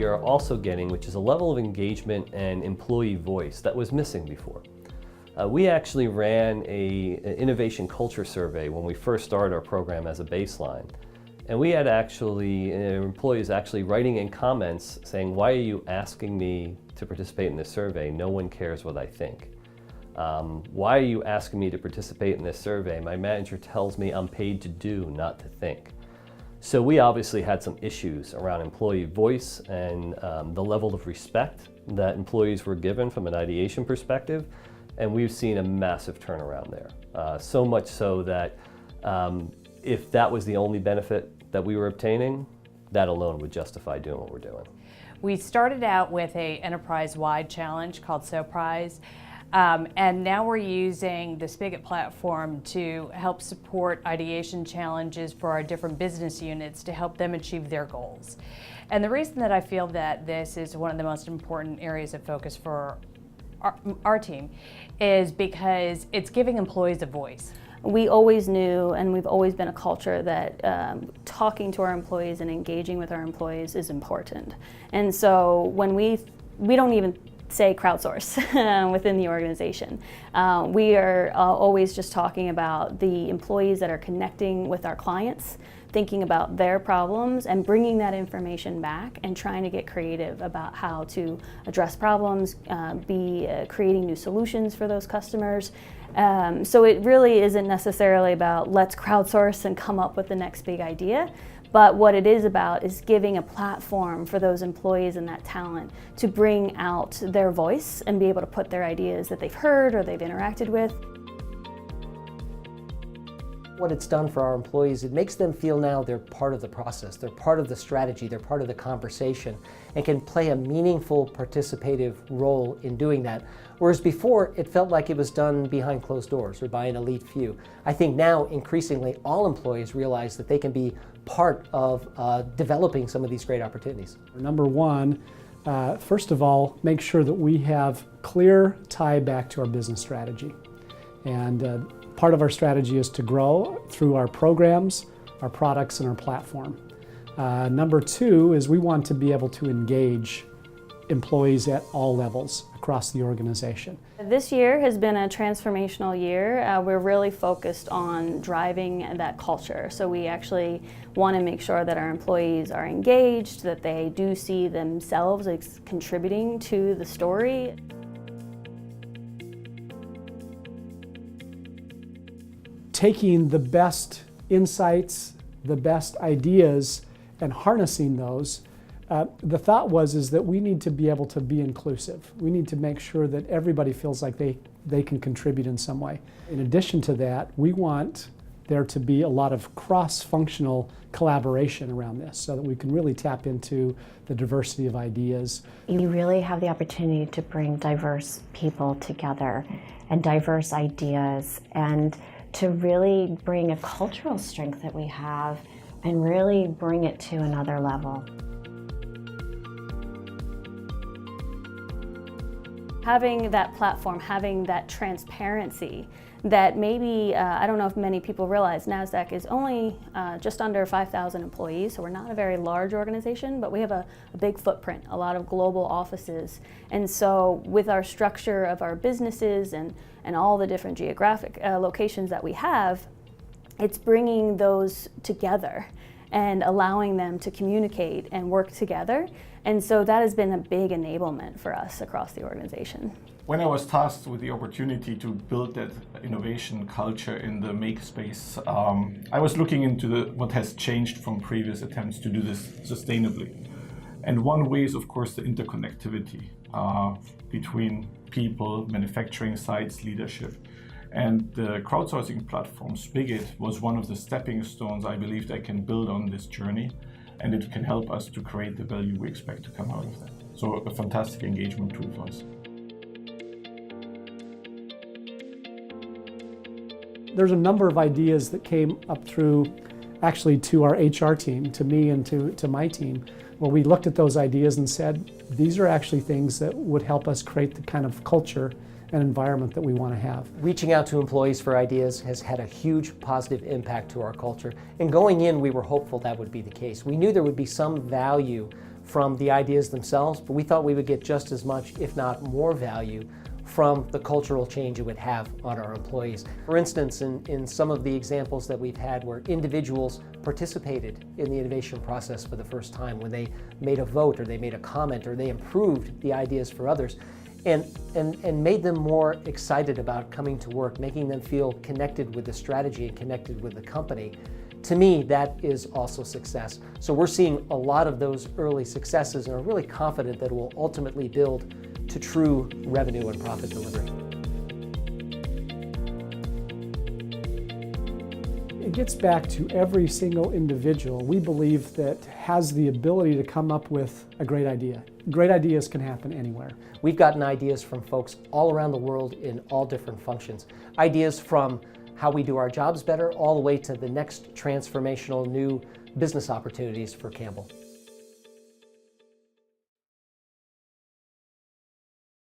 we are also getting, which is a level of engagement and employee voice that was missing before. We actually ran an innovation culture survey when we first started our program as a baseline. And we had employees actually writing in comments saying, "Why are you asking me to participate in this survey? No one cares what I think. Why are you asking me to participate in this survey? My manager tells me I'm paid to do, not to think." So we obviously had some issues around employee voice and the level of respect that employees were given from an ideation perspective. And we've seen a massive turnaround there. So much so that if that was the only benefit that we were obtaining, that alone would justify doing what we're doing. We started out with an enterprise-wide challenge called SoPrize, and now we're using the Spigit platform to help support ideation challenges for our different business units to help them achieve their goals. And the reason that I feel that this is one of the most important areas of focus for our team is because it's giving employees a voice. We always knew, and we've always been a culture that talking to our employees and engaging with our employees is important. And so when we don't even say crowdsource within the organization. We are always just talking about the employees that are connecting with our clients, thinking about their problems and bringing that information back and trying to get creative about how to address problems, creating new solutions for those customers. So it really isn't necessarily about let's crowdsource and come up with the next big idea, but what it is about is giving a platform for those employees and that talent to bring out their voice and be able to put their ideas that they've heard or they've interacted with. What it's done for our employees, it makes them feel now they're part of the process, they're part of the strategy, they're part of the conversation, and can play a meaningful, participative role in doing that. Whereas before, it felt like it was done behind closed doors or by an elite few. I think now, increasingly, all employees realize that they can be part of developing some of these great opportunities. Number one, first of all, make sure that we have clear tie back to our business strategy. And part of our strategy is to grow through our programs, our products, and our platform. Number two is we want to be able to engage employees at all levels across the organization. This year has been a transformational year. We're really focused on driving that culture. So we actually want to make sure that our employees are engaged, that they do see themselves as contributing to the story. Taking the best insights, the best ideas, and harnessing those, the thought is that we need to be able to be inclusive. We need to make sure that everybody feels like they can contribute in some way. In addition to that, we want there to be a lot of cross-functional collaboration around this so that we can really tap into the diversity of ideas. You really have the opportunity to bring diverse people together and diverse ideas, and to really bring a cultural strength that we have and really bring it to another level. Having that platform, having that transparency that maybe, I don't know if many people realize, NASDAQ is only just under 5,000 employees, so we're not a very large organization, but we have a big footprint, a lot of global offices. And so with our structure of our businesses and all the different geographic locations that we have, it's bringing those together and allowing them to communicate and work together. And so that has been a big enablement for us across the organization. When I was tasked with the opportunity to build that innovation culture in the makerspace, I was looking into what has changed from previous attempts to do this sustainably. And one way is, of course, the interconnectivity between people, manufacturing sites, leadership. And the crowdsourcing platform, Spigit, was one of the stepping stones I believed I can build on this journey, and it can help us to create the value we expect to come out of that. So a fantastic engagement tool for us. There's a number of ideas that came up through, actually to our HR team, to me and to my team, where we looked at those ideas and said, these are actually things that would help us create the kind of culture and environment that we want to have. Reaching out to employees for ideas has had a huge positive impact to our culture. And going in, we were hopeful that would be the case. We knew there would be some value from the ideas themselves, but we thought we would get just as much, if not more value from the cultural change it would have on our employees. For instance, in some of the examples that we've had where individuals participated in the innovation process for the first time, when they made a vote or they made a comment or they improved the ideas for others, and made them more excited about coming to work, making them feel connected with the strategy and connected with the company. To me, that is also success. So we're seeing a lot of those early successes and are really confident that it will ultimately build to true revenue and profit delivery. It gets back to every single individual we believe that has the ability to come up with a great idea. Great ideas can happen anywhere. We've gotten ideas from folks all around the world in all different functions. Ideas from how we do our jobs better all the way to the next transformational new business opportunities for Campbell.